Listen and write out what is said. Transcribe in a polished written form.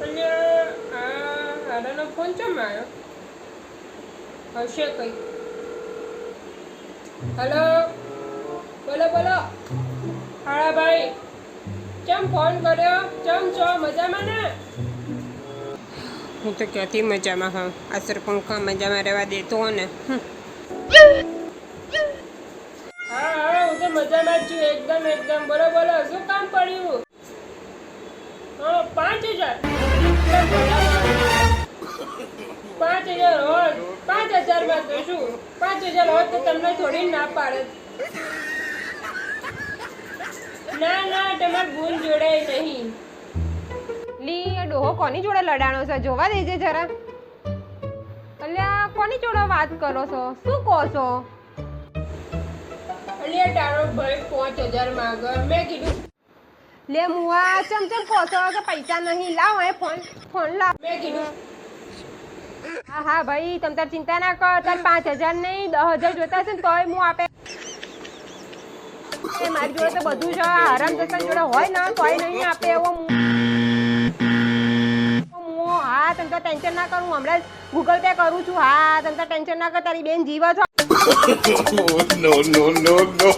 અને હારાનો ફોન ચમ આવ્યો હશે કઈ. હલો, બોલો બોલો. હા ભાઈ, ચમ ફોન કર્યો? ચમ છો મજામાં ને? હું તો ક્યાંથી મજામાં હા. આ સરપંખા મજામાં રહેવા દેતો હો ને. હા હા, હું તો મજામાં જ છું. એકદમ એકદમ. બોલો બોલો, શું કામ પડ્યું? હા, 5,000. 5,000 હોત, 5,000 માં તો શું? 5,000 હોત તો તમને થોડી ના પાડે. ના ના, તમારે ભૂલ જોડાય નહીં. લી આ ડોહો કોની જોડે લડાણો છે? જોવા દેજે જરા. અલ્યા કોની જોડે વાત કરો છો? શું કહો છો? અલ્યા તારો ભાઈ 5,000 માંગે. મેં કીધું લે મુઆ ચમ કહો છો કે પૈસા નહીં? લાવ એ ફોન લાવ. મેં કીધું હા હા ભાઈ, તમ તાર ચિંતા ના કર. તાર 5,000 નહીં 10,000 જોતા છે ને તોય હું આપે. મારી જોડે તો બધું છે. હરામ દસ્તા જોડે હોય ને તોય નહીં આપે એવો. હા તમ તો ટેન્શન ના કરું, હમણાં ગૂગલ પે કરું છું. હા તમ તો ટેન્શન ના કર, તારી બેન જીવ છો. No, no, no, no.